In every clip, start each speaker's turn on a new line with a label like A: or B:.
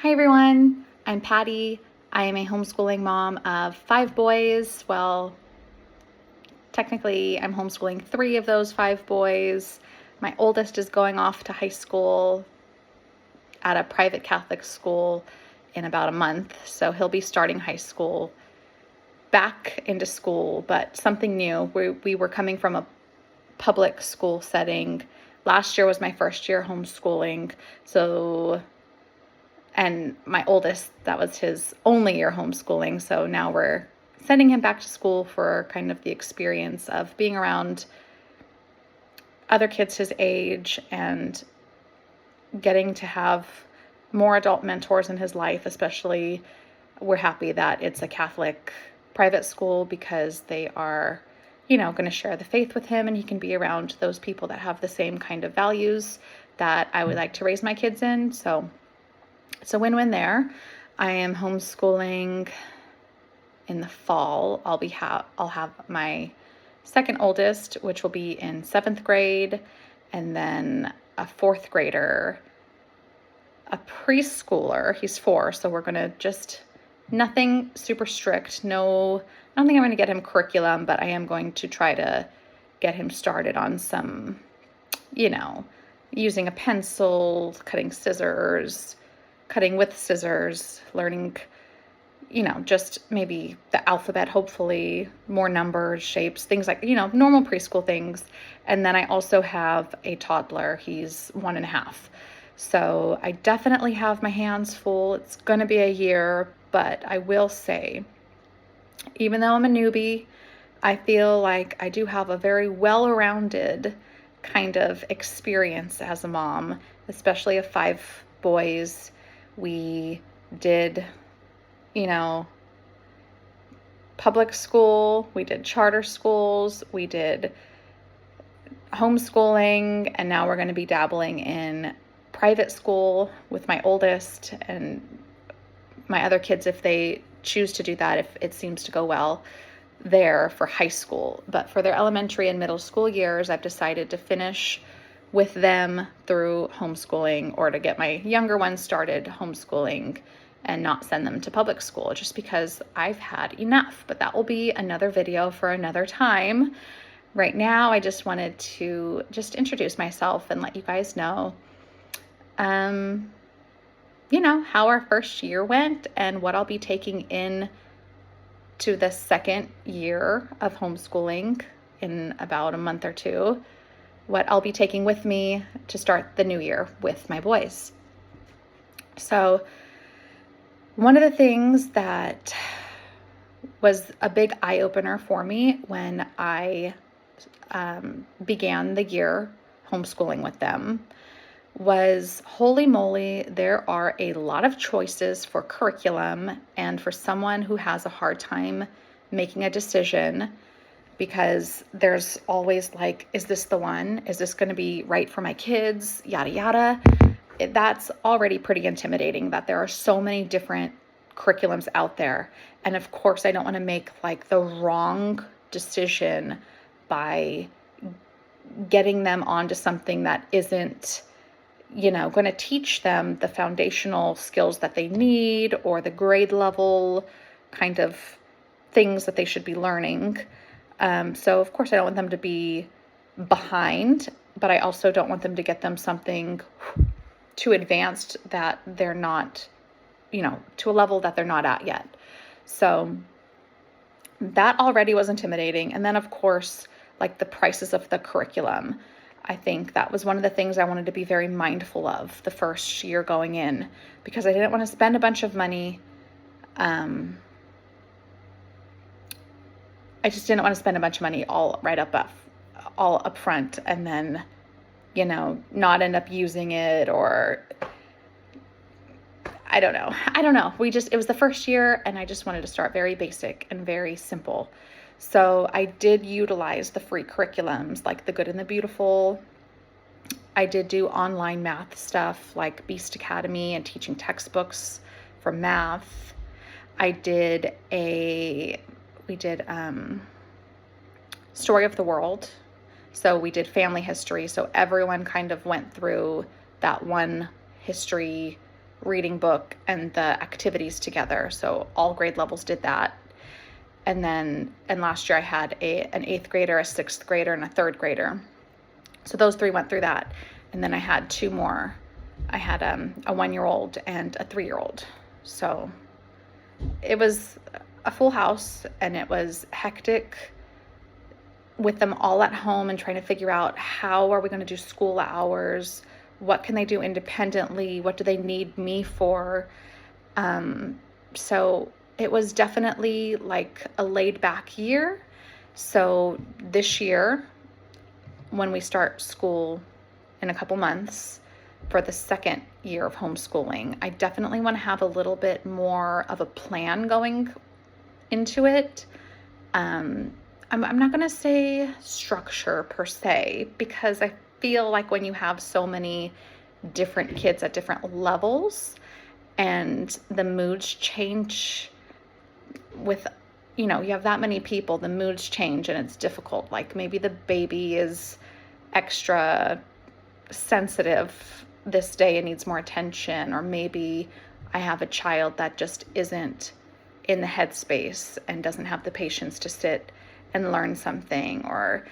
A: Hi everyone, I'm Patty. I am a homeschooling mom of 5 boys. Well, technically I'm homeschooling 3 of those 5 boys. My oldest is going off to high school at a private Catholic school in about a month, so he'll be starting high school back into school, but something new. We were coming from a public school setting. Last year was my first year homeschooling, and my oldest, that was his only year homeschooling. So now we're sending him back to school for kind of the experience of being around other kids his age and getting to have more adult mentors in his life. Especially, we're happy that it's a Catholic private school because they are, going to share the faith with him, and he can be around those people that have the same kind of values that I would like to raise my kids in. So it's a win-win there. I am homeschooling in the fall. I'll have my second oldest, which will be in 7th grade, and then a 4th grader, a preschooler. He's 4, so we're going to just nothing super strict. No, I don't think I'm going to get him curriculum, but I am going to try to get him started on some, using a pencil, cutting with scissors, learning, just maybe the alphabet, hopefully, more numbers, shapes, things like, normal preschool things. And then I also have a toddler. He's 1.5. So I definitely have my hands full. It's going to be a year, but I will say, even though I'm a newbie, I feel like I do have a very well-rounded kind of experience as a mom, especially of 5 boys. We did, public school, we did charter schools, we did homeschooling, and now we're going to be dabbling in private school with my oldest and my other kids if they choose to do that, if it seems to go well there for high school. But for their elementary and middle school years, I've decided to finish with them through homeschooling, or to get my younger ones started homeschooling and not send them to public school, just because I've had enough. But that will be another video for another time. Right now, I just wanted to just introduce myself and let you guys know, how our first year went and what I'll be taking in to the second year of homeschooling in about a month or two, what I'll be taking with me to start the new year with my boys. So one of the things that was a big eye-opener for me when I began the year homeschooling with them was, holy moly, there are a lot of choices for curriculum, and for someone who has a hard time making a decision, because there's always like, is this the one? Is this going to be right for my kids? Yada, yada. That's already pretty intimidating, that there are so many different curriculums out there. And of course, I don't want to make like the wrong decision by getting them onto something that isn't, going to teach them the foundational skills that they need, or the grade level kind of things that they should be learning. So of course I don't want them to be behind, but I also don't want them to get them something too advanced that they're not, to a level that they're not at yet. So that already was intimidating. And then of course, like the prices of the curriculum. I think that was one of the things I wanted to be very mindful of the first year going in, because I didn't want to spend a bunch of money. I just didn't want to spend a bunch of money all up front, and then, not end up using it, or I don't know. It was the first year, and I just wanted to start very basic and very simple. So I did utilize the free curriculums like The Good and the Beautiful. I did do online math stuff like Beast Academy and teaching textbooks for math. We did Story of the World. So we did family history. So everyone kind of went through that one history reading book and the activities together. So all grade levels did that. And last year I had an 8th grader, a 6th grader, and a 3rd grader. So those 3 went through that. And then I had 2 more. I had a 1-year-old and a 3-year-old. So it was a full house, and it was hectic with them all at home and trying to figure out how are we going to do school hours, what can they do independently, what do they need me for. So it was definitely like a laid back year. So this year, when we start school in a couple months for the 2nd year of homeschooling, I definitely want to have a little bit more of a plan going into it. I'm not going to say structure per se, because I feel like when you have so many different kids at different levels and the moods change with, you have that many people, the moods change and it's difficult. Like maybe the baby is extra sensitive this day and needs more attention, or maybe I have a child that just isn't in the headspace and doesn't have the patience to sit and learn something, or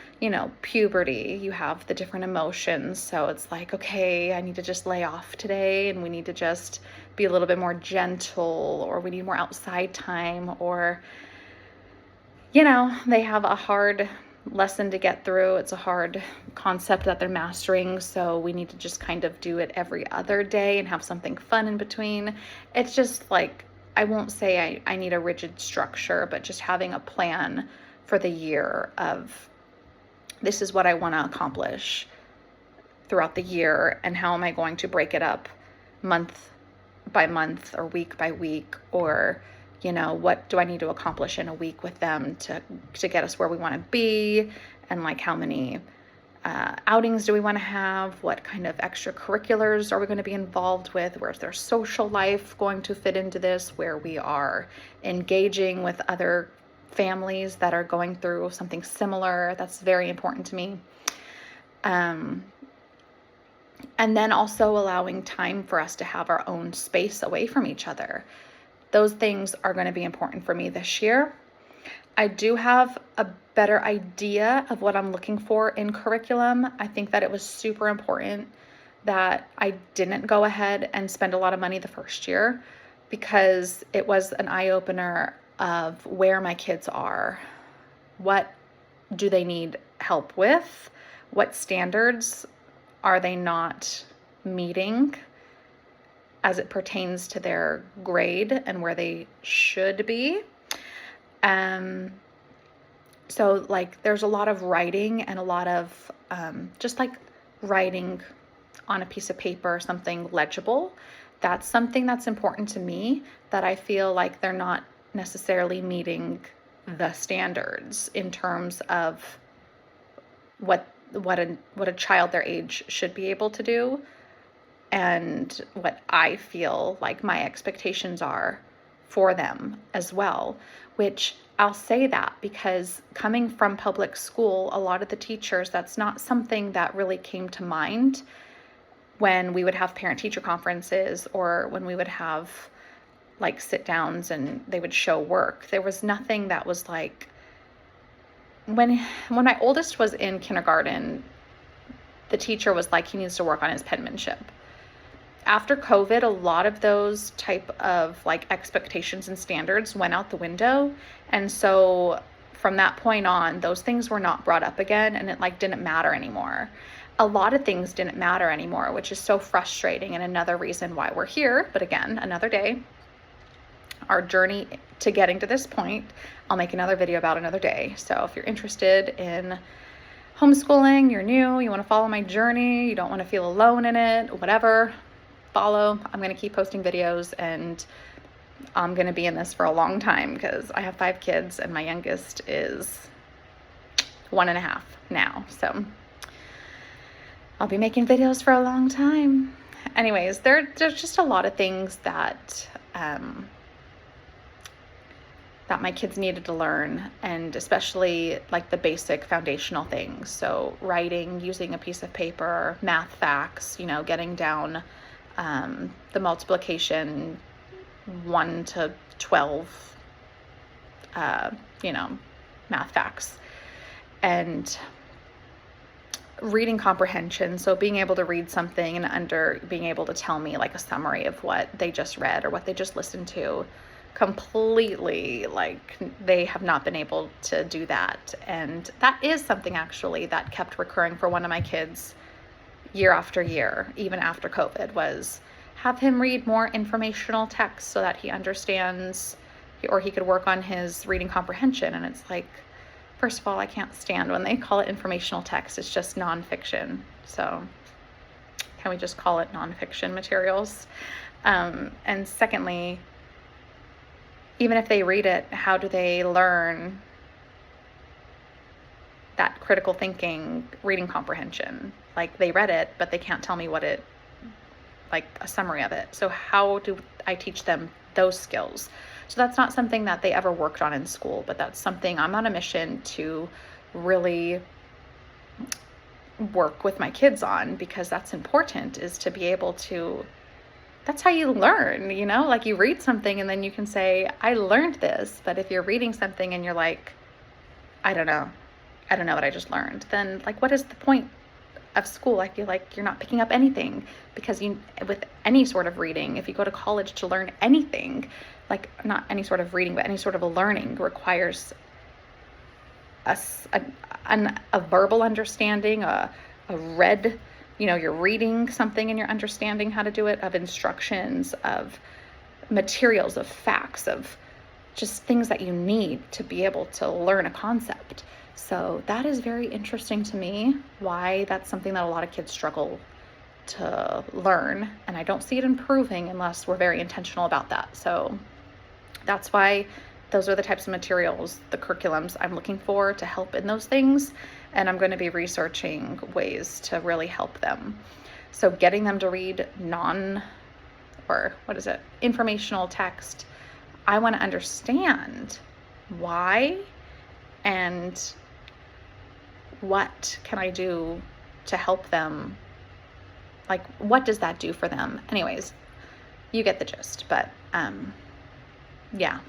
A: puberty, you have the different emotions, so it's like, okay, I need to just lay off today and we need to just be a little bit more gentle, or we need more outside time, or they have a hard lesson to get through. It's a hard concept that they're mastering, so we need to just kind of do it every other day and have something fun in between. It's just like, I won't say I need a rigid structure, but just having a plan for the year of, this is what I want to accomplish throughout the year, and how am I going to break it up month by month or week by week, or what do I need to accomplish in a week with them to get us where we want to be, and like how many outings do we want to have, what kind of extracurriculars are we going to be involved with, where's their social life going to fit into this, where we are engaging with other families that are going through something similar. That's very important to me. And then also allowing time for us to have our own space away from each other. Those things are going to be important for me this year. I do have a better idea of what I'm looking for in curriculum. I think that it was super important that I didn't go ahead and spend a lot of money the first year, because it was an eye-opener of where my kids are. What do they need help with? What standards are they not meeting as it pertains to their grade and where they should be? So like there's a lot of writing and a lot of just like writing on a piece of paper, something legible. That's something that's important to me, that I feel like they're not necessarily meeting the standards in terms of what a child their age should be able to do, and what I feel like my expectations are for them as well. Which I'll say that because coming from public school, a lot of the teachers, that's not something that really came to mind when we would have parent-teacher conferences, or when we would have like sit downs and they would show work. There was nothing that was like, when my oldest was in kindergarten, the teacher was like, he needs to work on his penmanship. After COVID, a lot of those type of like expectations and standards went out the window. And so from that point on, those things were not brought up again, and it like didn't matter anymore. A lot of things didn't matter anymore, which is so frustrating, and another reason why we're here. But again, another day. Our journey to getting to this point, I'll make another video about another day. So if you're interested in homeschooling, you're new, you want to follow my journey, you don't want to feel alone in it, whatever, follow. I'm going to keep posting videos, and I'm going to be in this for a long time because I have 5 kids and my youngest is 1.5 now. So I'll be making videos for a long time. Anyways, there's just a lot of things that that my kids needed to learn, and especially like the basic foundational things. So writing, using a piece of paper, math facts, getting down the multiplication 1 to 12, you know, math facts, and reading comprehension. So being able to read something and being able to tell me like a summary of what they just read or what they just listened to. Completely, like, they have not been able to do that. And that is something actually that kept recurring for one of my kids year after year, even after COVID, was have him read more informational text so that he understands, or he could work on his reading comprehension. And it's like, first of all, I can't stand when they call it informational text. It's just nonfiction. So can we just call it nonfiction materials? And secondly, even if they read it, how do they learn that critical thinking, reading comprehension? Like, they read it, but they can't tell me like a summary of it. So how do I teach them those skills? So that's not something that they ever worked on in school, but that's something I'm on a mission to really work with my kids on, because that's important, is to be able to, that's how you learn, you know, like you read something and then you can say, I learned this. But if you're reading something and you're like, I don't know what I just learned, then like, what is the point of school? I feel like you're not picking up anything, because with any sort of reading, if you go to college to learn anything, like not any sort of reading, but any sort of a learning requires a verbal understanding, a read, you know, you're reading something and you're understanding how to do it, of instructions, of materials, of facts, of just things that you need to be able to learn a concept. So that is very interesting to me, why that's something that a lot of kids struggle to learn. And I don't see it improving unless we're very intentional about that. So that's why those are the types of materials, the curriculums I'm looking for to help in those things. And I'm going to be researching ways to really help them. So getting them to read informational text. I want to understand why and what can I do to help them? Like, what does that do for them? Anyways, you get the gist. But yeah,